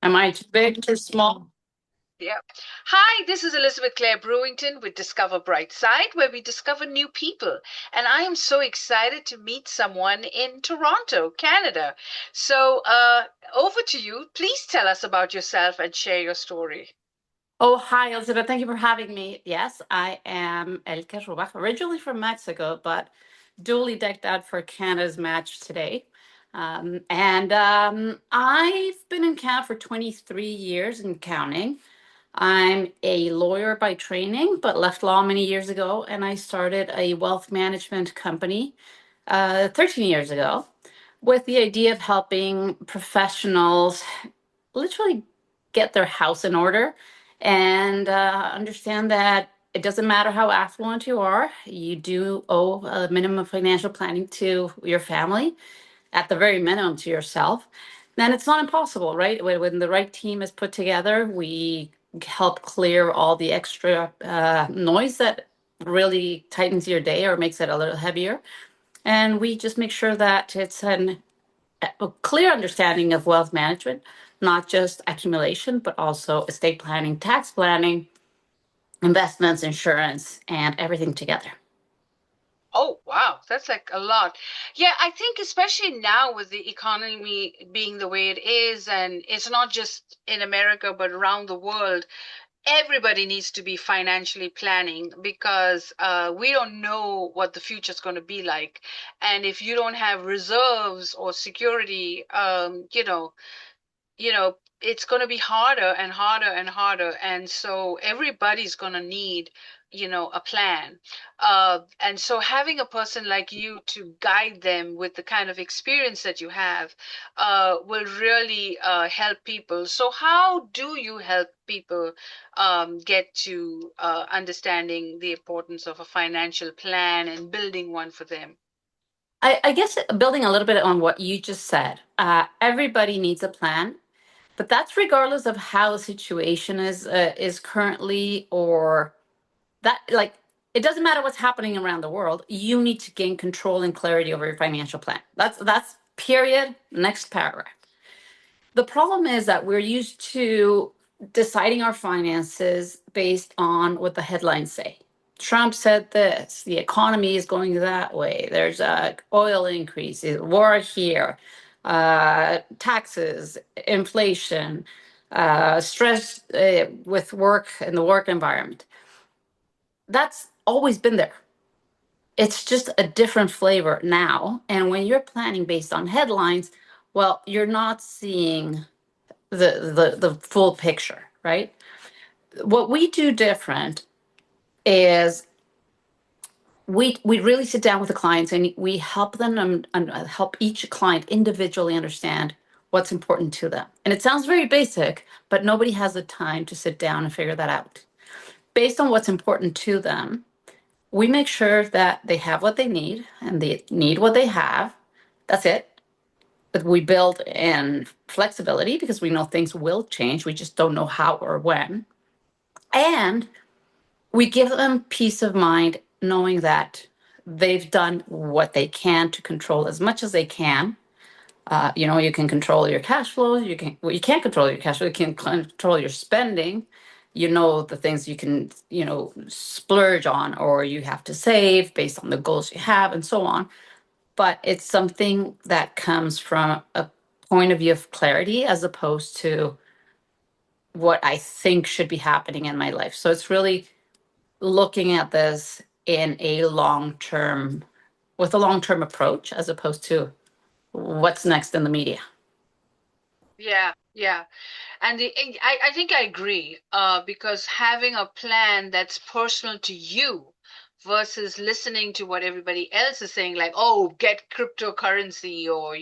Am I too big, too small? Yeah. Hi, this is Elizabeth Clare Brewington with Discover Brightside, where we discover new people. And I am so excited to meet someone in Toronto, Canada. Over to you. Please tell us about yourself and share your story. Oh, hi, Elizabeth. Thank you for having me. Yes, I am Elke Rubach, originally from Mexico, but duly decked out for Canada's match today. I've been in Canada for 23 years and counting. I'm a lawyer by training, but left law many years ago, and I started a wealth management company 13 years ago with the idea of helping professionals literally get their house in order and understand that it doesn't matter how affluent you are, you do owe a minimum financial planning to your family, at the very minimum to yourself. Then it's not impossible, right? When the right team is put together, we help clear all the extra noise that really tightens your day or makes it a little heavier. And we just make sure that it's a clear understanding of wealth management, not just accumulation, but also estate planning, tax planning, investments, insurance, and everything together. Oh, wow, that's like a lot. Yeah, I think especially now with the economy being the way it is, and it's not just in America, but around the world, everybody needs to be financially planning because we don't know what the future is going to be like. And if you don't have reserves or security, it's going to be harder and harder and harder. And so everybody's going to need, a plan. And so having a person like you to guide them with the kind of experience that you have will really help people. So how do you help people get to understanding the importance of a financial plan and building one for them? I guess building a little bit on what you just said, everybody needs a plan, but that's regardless of how the situation is currently, or that like it doesn't matter what's happening around the world. You need to gain control and clarity over your financial plan. That's period. Next paragraph. The problem is that we're used to deciding our finances based on what the headlines say. Trump said this, the economy is going that way, there's a oil increase, war here, taxes, inflation, stress with work and the work environment. That's always been there. It's just a different flavor now. And when you're planning based on headlines, well, you're not seeing the full picture, right? What we do different is we really sit down with the clients and we help them and help each client individually understand what's important to them. And it sounds very basic, but nobody has the time to sit down and figure that out. Based on what's important to them, we make sure that they have what they need and they need what they have. That's it. But we build in flexibility because we know things will change. We just don't know how or when. And we give them peace of mind knowing that they've done what they can to control as much as they can. You can control your cash flow. You can't control your cash flow. You can control your spending. You know the things you can, splurge on or you have to save based on the goals you have and so on. But it's something that comes from a point of view of clarity as opposed to what I think should be happening in my life. So it's really looking at this in a long term, with a long term approach, as opposed to what's next in the media. Yeah, yeah. I think I agree, because having a plan that's personal to you versus listening to what everybody else is saying, like, oh, get cryptocurrency or,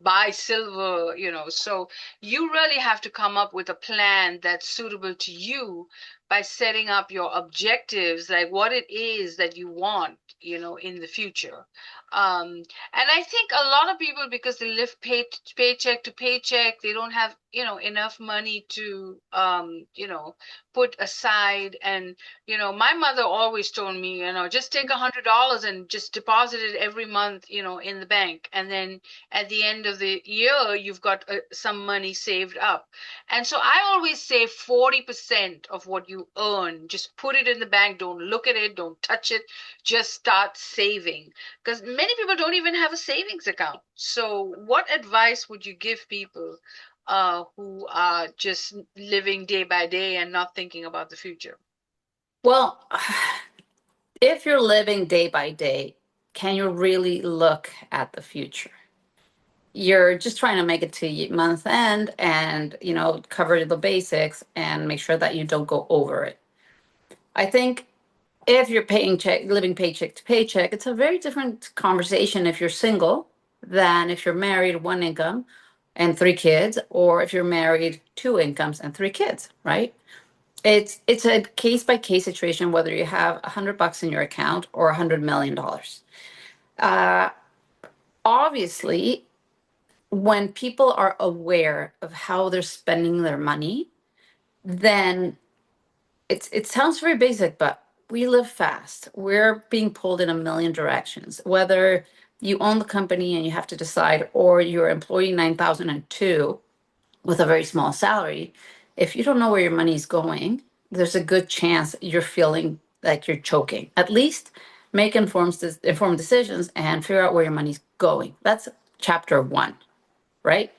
buy silver. So you really have to come up with a plan that's suitable to you by setting up your objectives, like what it is that you want, in the future. And I think a lot of people, because they live paycheck to paycheck, they don't have, enough money to, put aside. And, my mother always told me, just take $100 and just deposit it every month, in the bank. And then at the end of the year, you've got some money saved up. And so I always say 40% of what you earn, just put it in the bank. Don't look at it. Don't touch it. Just start saving. Because many people don't even have a savings account. So what advice would you give people who are just living day by day and not thinking about the future? Well, if you're living day by day, can you really look at the future? You're just trying to make it to month end and, cover the basics and make sure that you don't go over it. I think if you're living paycheck to paycheck, it's a very different conversation if you're single than if you're married, one income and three kids, or if you're married, two incomes and three kids, right? It's a case by case situation, whether you have $100 in your account or $100 million. Obviously, when people are aware of how they're spending their money, then it sounds very basic, but we live fast. We're being pulled in a million directions. Whether you own the company and you have to decide, or you're employee 9002 with a very small salary, if you don't know where your money's going, there's a good chance you're feeling like you're choking. At least make informed decisions and figure out where your money's going. That's chapter one, right?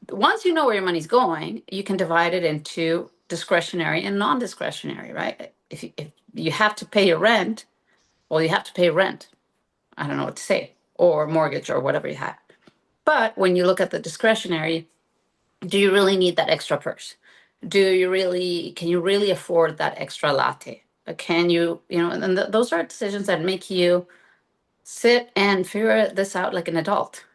Once you know where your money's going, you can divide it into discretionary and non-discretionary, right? If you have to pay your rent, well, you have to pay rent. I don't know what to say, or mortgage or whatever you have. But when you look at the discretionary, do you really need that extra purse? Can you really afford that extra latte? Can you, and those are decisions that make you sit and figure this out like an adult.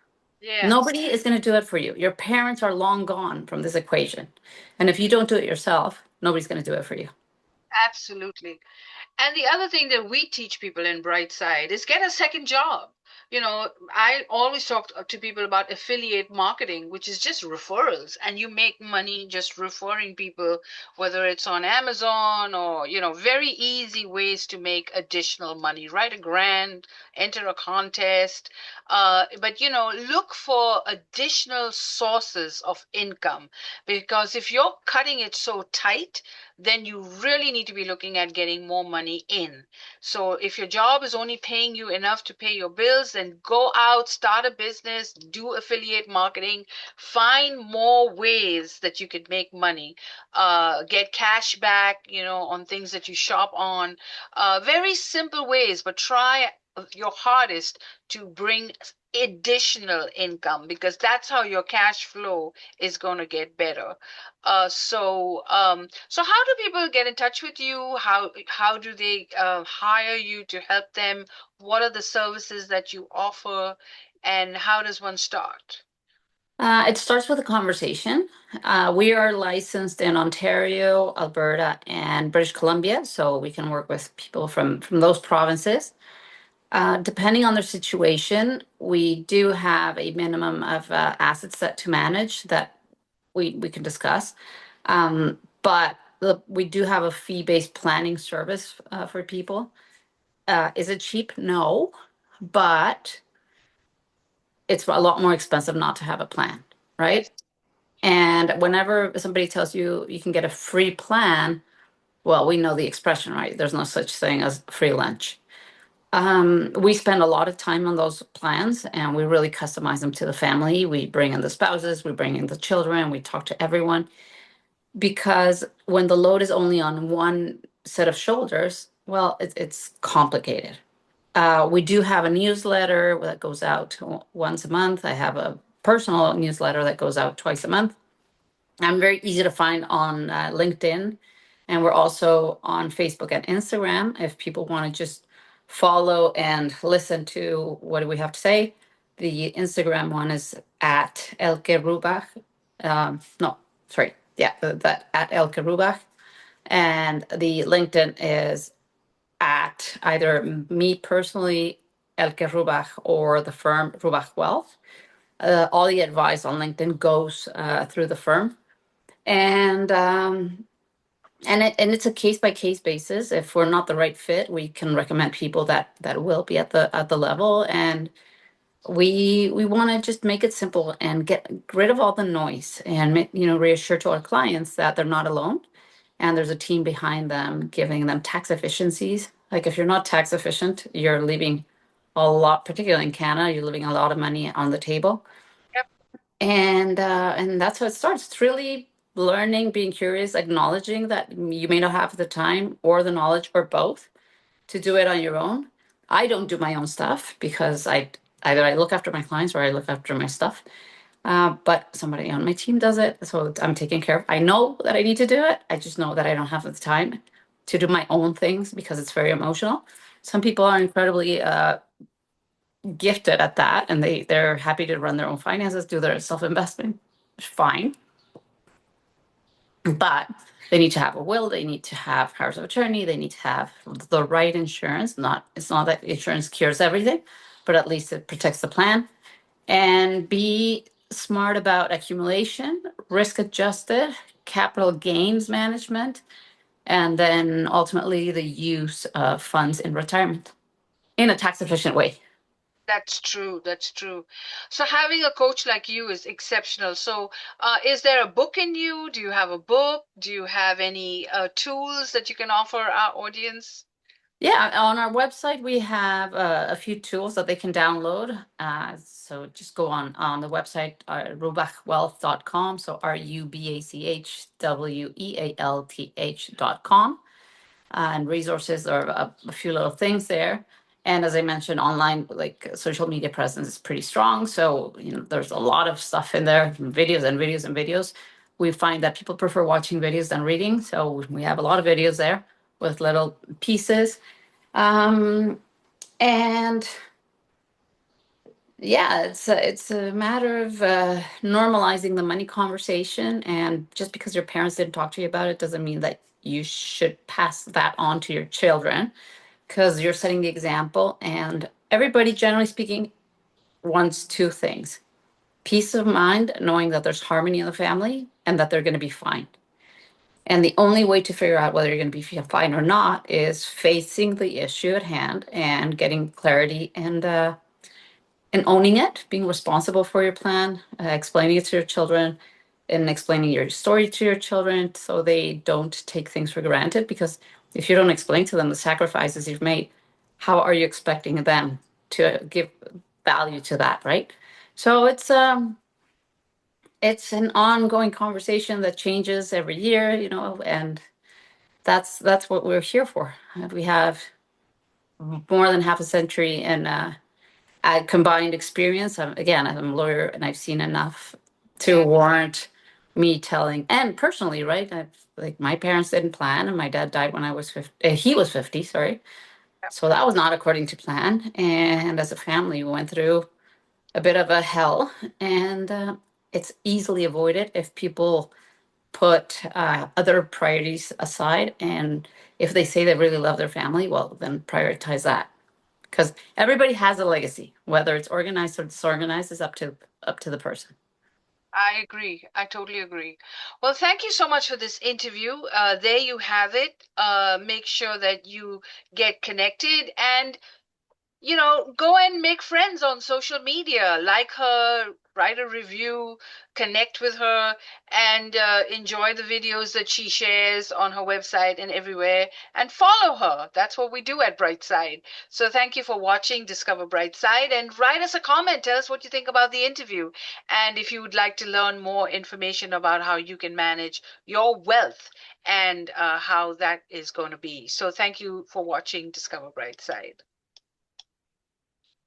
Yeah. Nobody is going to do it for you. Your parents are long gone from this equation. And if you don't do it yourself, nobody's going to do it for you. Absolutely. And the other thing that we teach people in Brightside is get a second job. I always talk to people about affiliate marketing, which is just referrals, and you make money just referring people, whether it's on Amazon or, very easy ways to make additional money. Write a grant, enter a contest, but, look for additional sources of income, because if you're cutting it so tight, then you really need to be looking at getting more money in. So if your job is only paying you enough to pay your bills, then go out, start a business, do affiliate marketing, find more ways that you could make money, get cash back, on things that you shop on. Very simple ways, but try your hardest to bring additional income, because that's how your cash flow is going to get better. So how do people get in touch with you? How do they hire you to help them? What are the services that you offer, and how does one start? It starts with a conversation. We are licensed in Ontario, Alberta, and British Columbia, so we can work with people from those provinces. Depending on their situation, we do have a minimum of assets set to manage that we can discuss. But we do have a fee-based planning service for people. Is it cheap? No, but it's a lot more expensive not to have a plan, right? Yes. And whenever somebody tells you you can get a free plan, well, we know the expression, right? There's no such thing as free lunch. We spend a lot of time on those plans, and we really customize them to the family. We bring in the spouses, we bring in the children, we talk to everyone, because when the load is only on one set of shoulders, well, it's complicated. We do have a newsletter that goes out once a month. I have a personal newsletter that goes out twice a month. I'm very easy to find on LinkedIn, and we're also on Facebook and Instagram if people want to just follow and listen to what do we have to say. The Instagram one is at Elke Rubach. No, sorry. Yeah, that at Elke Rubach And the LinkedIn is at either me personally, Elke Rubach, or the firm Rubach Wealth. All the advice on LinkedIn goes through the firm, and it's a case by case basis. If we're not the right fit, we can recommend people that will be at the level, and we want to just make it simple and get rid of all the noise, and reassure to our clients that they're not alone, and there's a team behind them giving them tax efficiencies. Like if you're not tax efficient, you're leaving a lot, particularly in Canada, you're leaving a lot of money on the table. Yep. And that's how it starts. It's really learning, being curious, acknowledging that you may not have the time or the knowledge or both to do it on your own. I don't do my own stuff because I look after my clients or I look after my stuff. But somebody on my team does it, so I'm taking care of. I know that I need to do it. I just know that I don't have the time to do my own things because it's very emotional. Some people are incredibly gifted at that, and they're happy to run their own finances, do their self-investment. Fine, but they need to have a will. They need to have powers of attorney. They need to have the right insurance. It's not that insurance cures everything, but at least it protects the plan. And be smart about accumulation, risk adjusted, capital gains management, and then ultimately the use of funds in retirement in a tax efficient way. That's true. That's true. So having a coach like you is exceptional. So, is there a book in you? Do you have a book? Do you have any tools that you can offer our audience? Yeah, on our website we have a few tools that they can download. So just go on the website, rubachwealth.com. So rubachwealth.com, and resources are a few little things there. And as I mentioned, online, like social media presence is pretty strong. So there's a lot of stuff in there, videos and videos and videos. We find that people prefer watching videos than reading, so we have a lot of videos there with little pieces. And yeah, it's a matter of normalizing the money conversation. And just because your parents didn't talk to you about it doesn't mean that you should pass that on to your children, because you're setting the example. And everybody, generally speaking, wants two things: peace of mind, knowing that there's harmony in the family and that they're going to be fine. And the only way to figure out whether you're going to be fine or not is facing the issue at hand and getting clarity, and owning it, being responsible for your plan, explaining it to your children, and explaining your story to your children so they don't take things for granted. Because if you don't explain to them the sacrifices you've made, how are you expecting them to give value to that, right? So it's an ongoing conversation that changes every year, and that's what we're here for. We have more than half a century in combined experience. Again, I'm a lawyer and I've seen enough to Yeah. warrant me telling. And personally, right? Like my parents didn't plan, and my dad died when I was 50. He was 50, sorry. So that was not according to plan. And as a family, we went through a bit of a hell, and it's easily avoided if people put other priorities aside. And if they say they really love their family, well, then prioritize that, because everybody has a legacy. Whether it's organized or disorganized is up to the person. I agree. I totally agree. Well, thank you so much for this interview. There you have it. Make sure that you get connected and go and make friends on social media, like her, write a review, connect with her, and enjoy the videos that she shares on her website and everywhere, and follow her. That's what we do at Brightside. So thank you for watching Discover Brightside, and write us a comment. Tell us what you think about the interview. And if you would like to learn more information about how you can manage your wealth and how that is going to be. So thank you for watching Discover Brightside.